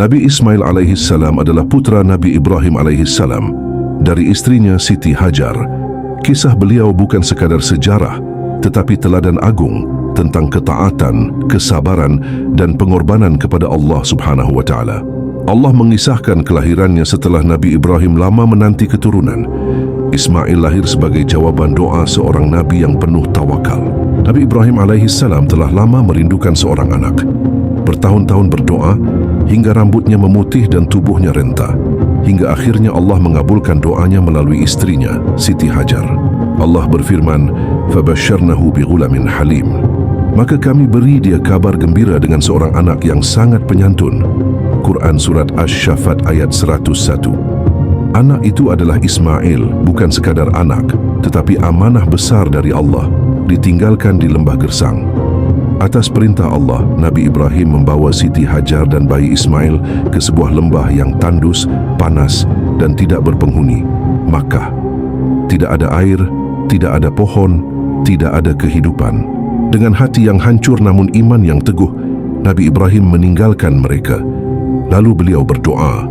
Nabi Ismail alaihissalam adalah putra Nabi Ibrahim alaihissalam dari istrinya Siti Hajar. Kisah beliau bukan sekadar sejarah, tetapi teladan agung tentang ketaatan, kesabaran dan pengorbanan kepada Allah Subhanahu wa taala. Allah mengisahkan kelahirannya setelah Nabi Ibrahim lama menanti keturunan. Ismail lahir sebagai jawaban doa seorang nabi yang penuh tawakal. Nabi Ibrahim alaihissalam telah lama merindukan seorang anak. Bertahun-tahun berdoa hingga rambutnya memutih dan tubuhnya renta, hingga akhirnya Allah mengabulkan doanya melalui istrinya Siti Hajar. Allah berfirman, "Fabasyarnahu bighulamin halim." Maka kami beri dia kabar gembira dengan seorang anak yang sangat penyantun. Quran Surat Asy-Syaffat ayat 101. Anak itu adalah Ismail, bukan sekadar anak, tetapi amanah besar dari Allah, ditinggalkan di lembah gersang. Atas perintah Allah, Nabi Ibrahim membawa Siti Hajar dan bayi Ismail ke sebuah lembah yang tandus, panas, dan tidak berpenghuni, Makkah. Tidak ada air, tidak ada pohon, tidak ada kehidupan. Dengan hati yang hancur namun iman yang teguh, Nabi Ibrahim meninggalkan mereka. Lalu beliau berdoa,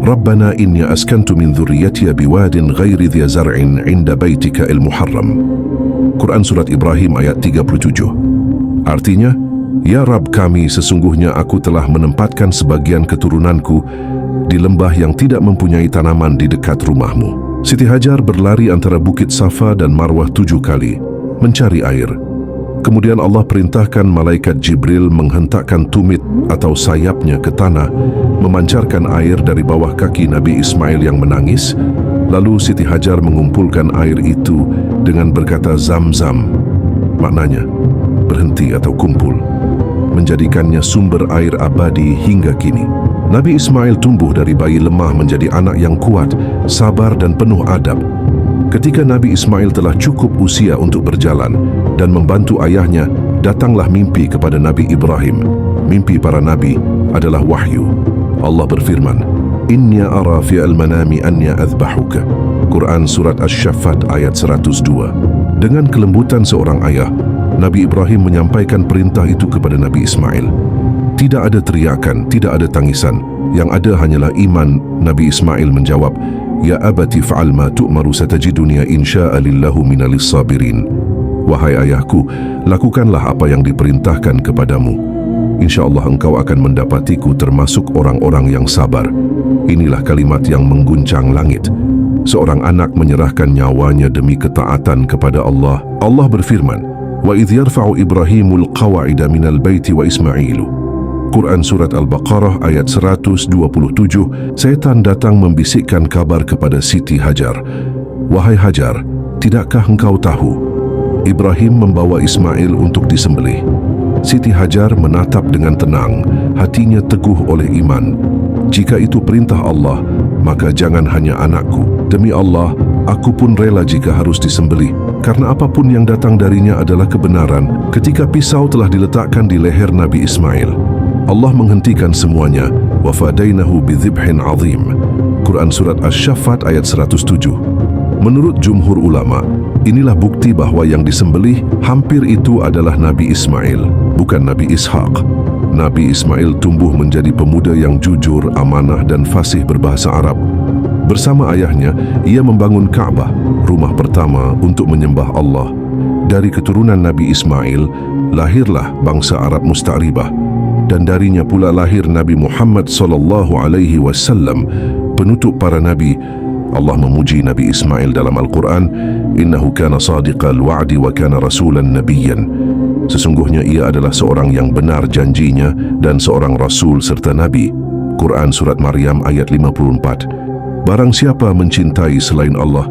"Rabbana inni askantu min dzurriyyati biwadin ghairi dzi zar'in 'inda baitika al-muharram." Quran Surat Ibrahim ayat 37. Artinya, "Ya Rabb kami, sesungguhnya aku telah menempatkan sebagian keturunanku di lembah yang tidak mempunyai tanaman di dekat rumahmu." Siti Hajar berlari antara Bukit Safa dan Marwah 7 kali, mencari air. Kemudian Allah perintahkan malaikat Jibril menghentakkan tumit atau sayapnya ke tanah, memancarkan air dari bawah kaki Nabi Ismail yang menangis. Lalu Siti Hajar mengumpulkan air itu dengan berkata Zam-Zam, maknanya berhenti atau kumpul, menjadikannya sumber air abadi hingga kini. Nabi Ismail tumbuh dari bayi lemah menjadi anak yang kuat, sabar dan penuh adab. Ketika Nabi Ismail telah cukup usia untuk berjalan dan membantu ayahnya, datanglah mimpi kepada Nabi Ibrahim. Mimpi para nabi adalah wahyu. Allah berfirman, "Inni ara fi'al manami anni azbahuka." Quran Surat Asy-Syaffat ayat 102. Dengan kelembutan seorang ayah, Nabi Ibrahim menyampaikan perintah itu kepada Nabi Ismail. Tidak ada teriakan, tidak ada tangisan. Yang ada hanyalah iman. Nabi Ismail menjawab, "Ya abati fa'al ma tu'maru satajiduni insya'a lillahu minalis sabirin." Wahai ayahku, lakukanlah apa yang diperintahkan kepadamu. InsyaAllah engkau akan mendapatiku termasuk orang-orang yang sabar. Inilah kalimat yang mengguncang langit. Seorang anak menyerahkan nyawanya demi ketaatan kepada Allah. Allah berfirman, "Wa idh yarfa'u Ibrahimul qawa'ida minal baiti wa Ismailu." Quran Surat Al-Baqarah ayat 127. Setan datang membisikkan kabar kepada Siti Hajar. "Wahai Hajar, tidakkah engkau tahu? Ibrahim membawa Ismail untuk disembelih." Siti Hajar menatap dengan tenang, hatinya teguh oleh iman. "Jika itu perintah Allah, maka jangan hanya anakku. Demi Allah, aku pun rela jika harus disembelih, karena apapun yang datang darinya adalah kebenaran." Ketika pisau telah diletakkan di leher Nabi Ismail, Allah menghentikan semuanya. "Wa fadainahu bidzibhin 'azim." Quran Surat Asy-Syaffat ayat 107. Menurut jumhur ulama, inilah bukti bahwa yang disembelih hampir itu adalah Nabi Ismail, bukan Nabi Ishaq. Nabi Ismail tumbuh menjadi pemuda yang jujur, amanah dan fasih berbahasa Arab. Bersama ayahnya, ia membangun Ka'bah, rumah pertama untuk menyembah Allah. Dari keturunan Nabi Ismail, lahirlah bangsa Arab Musta'ribah. Dan darinya pula lahir Nabi Muhammad SAW, penutup para nabi. Allah memuji Nabi Ismail dalam Al-Quran, "Innahu kana sadiqal wa'di wa kana rasulan nabiyyan." Sesungguhnya ia adalah seorang yang benar janjinya dan seorang rasul serta nabi. Quran Surat Maryam ayat 54. Barang siapa mencintai selain Allah,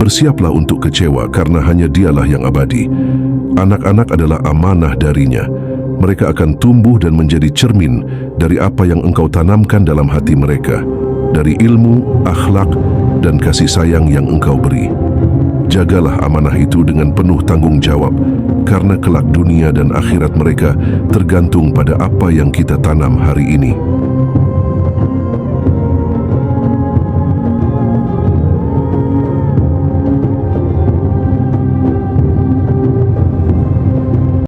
bersiaplah untuk kecewa karena hanya dialah yang abadi. Anak-anak adalah amanah darinya. Mereka akan tumbuh dan menjadi cermin dari apa yang engkau tanamkan dalam hati mereka, dari ilmu, akhlak, dan kasih sayang yang engkau beri. Jagalah amanah itu dengan penuh tanggung jawab, karena kelak dunia dan akhirat mereka tergantung pada apa yang kita tanam hari ini.